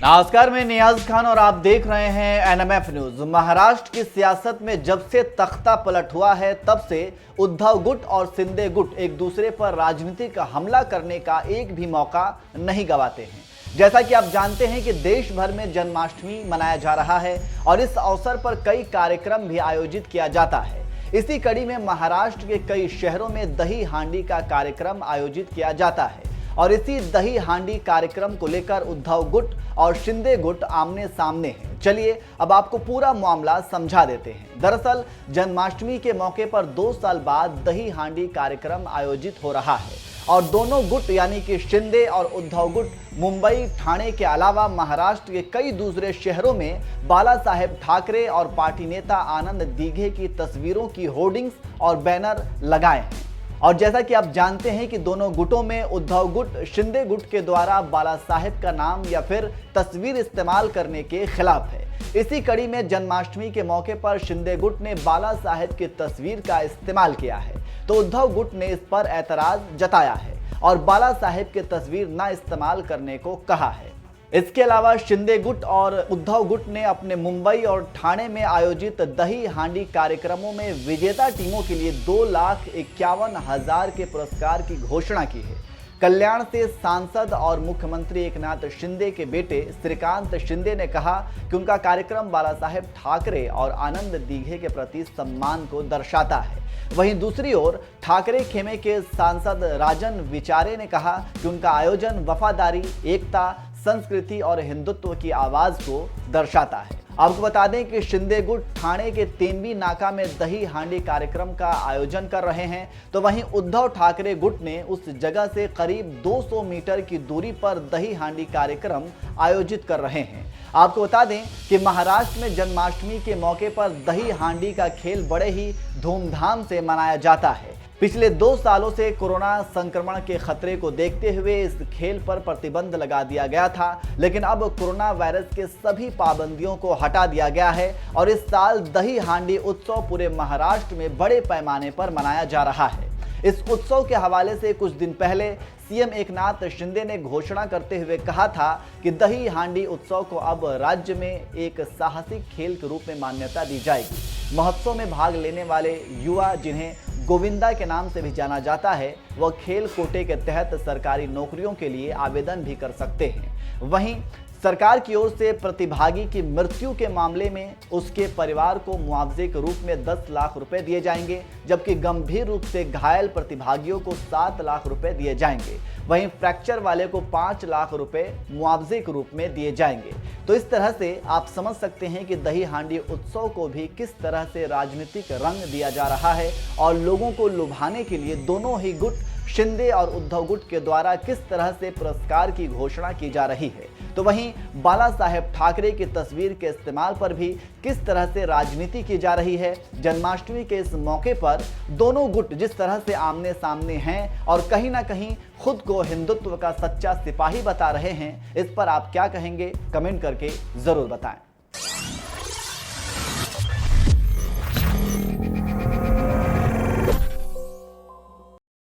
नमस्कार, मैं नियाज खान और आप देख रहे हैं एनएमएफ न्यूज। महाराष्ट्र की सियासत में जब से तख्ता पलट हुआ है तब से उद्धव गुट और शिंदे गुट एक दूसरे पर राजनीतिक हमला करने का एक भी मौका नहीं गंवाते हैं। जैसा कि आप जानते हैं कि देश भर में जन्माष्टमी मनाया जा रहा है और इस अवसर पर कई कार्यक्रम भी आयोजित किया जाता है। इसी कड़ी में महाराष्ट्र के कई शहरों में दही हांडी का कार्यक्रम आयोजित किया जाता है और इसी दही हांडी कार्यक्रम को लेकर उद्धव गुट और शिंदे गुट आमने सामने हैं। चलिए अब आपको पूरा मामला समझा देते हैं। दरअसल जन्माष्टमी के मौके पर 2 साल बाद दही हांडी कार्यक्रम आयोजित हो रहा है और दोनों गुट यानी कि शिंदे और उद्धव गुट मुंबई, ठाणे के अलावा महाराष्ट्र के कई दूसरे शहरों में बाला साहेब ठाकरे और पार्टी नेता आनंद दीघे की तस्वीरों की होर्डिंग्स और बैनर लगाए हैं। और जैसा कि आप जानते हैं कि दोनों गुटों में उद्धव गुट शिंदे गुट के द्वारा बाला साहेब का नाम या फिर तस्वीर इस्तेमाल करने के खिलाफ है। इसी कड़ी में जन्माष्टमी के मौके पर शिंदे गुट ने बाला साहेब की तस्वीर का इस्तेमाल किया है, तो उद्धव गुट ने इस पर ऐतराज जताया है और बाला साहेब की तस्वीर न इस्तेमाल करने को कहा है। इसके अलावा शिंदे गुट और उद्धव गुट ने अपने मुंबई और ठाणे में आयोजित दही हांडी कार्यक्रमों में विजेता टीमों के लिए 2,51,000 के पुरस्कार की घोषणा की है। कल्याण से सांसद और मुख्यमंत्री एकनाथ शिंदे के बेटे श्रीकांत शिंदे ने कहा कि उनका कार्यक्रम बाला साहेब ठाकरे और आनंद दीघे के प्रति सम्मान को दर्शाता है। वहीं दूसरी ओर ठाकरे खेमे के सांसद राजन विचारे ने कहा कि उनका आयोजन वफादारी, एकता, संस्कृति और हिंदुत्व की आवाज को दर्शाता है। आपको बता दें कि शिंदे गुट ठाणे के तेंबी नाका में दही हांडी कार्यक्रम का आयोजन कर रहे हैं, तो वहीं उद्धव ठाकरे गुट ने उस जगह से करीब 200 मीटर की दूरी पर दही हांडी कार्यक्रम आयोजित कर रहे हैं। आपको बता दें कि महाराष्ट्र में जन्माष्टमी के मौके पर दही हांडी का खेल बड़े ही धूमधाम से मनाया जाता है। पिछले 2 सालों से कोरोना संक्रमण के खतरे को देखते हुए इस खेल पर प्रतिबंध लगा दिया गया था, लेकिन अब कोरोना वायरस के सभी पाबंदियों को हटा दिया गया है और इस साल दही हांडी उत्सव पूरे महाराष्ट्र में बड़े पैमाने पर मनाया जा रहा है। इस उत्सव के हवाले से कुछ दिन पहले सीएम एकनाथ शिंदे ने घोषणा करते हुए कहा था कि दही हांडी उत्सव को अब राज्य में एक साहसिक खेल के रूप में मान्यता दी जाएगी। महोत्सव में भाग लेने वाले युवा, जिन्हें गोविंदा के नाम से भी जाना जाता है, वह खेल कोटे के तहत सरकारी नौकरियों के लिए आवेदन भी कर सकते हैं। वहीं सरकार की ओर से प्रतिभागी की मृत्यु के मामले में उसके परिवार को मुआवजे के रूप में 10 लाख रुपए दिए जाएंगे, जबकि गंभीर रूप से घायल प्रतिभागियों को 7 लाख रुपए दिए जाएंगे। वहीं फ्रैक्चर वाले को 5 लाख रुपए मुआवजे के रूप में दिए जाएंगे। तो इस तरह से आप समझ सकते हैं कि दही हांडी उत्सव को भी किस तरह से राजनीतिक रंग दिया जा रहा है और लोगों को लुभाने के लिए दोनों ही गुट शिंदे और उद्धव गुट के द्वारा किस तरह से पुरस्कार की घोषणा की जा रही है। तो वहीं बाला साहेब ठाकरे की तस्वीर के इस्तेमाल पर भी किस तरह से राजनीति की जा रही है। जन्माष्टमी के इस मौके पर दोनों गुट जिस तरह से आमने सामने हैं और कहीं ना कहीं खुद को हिंदुत्व का सच्चा सिपाही बता रहे हैं, इस पर आप क्या कहेंगे, कमेंट करके जरूर बताएं।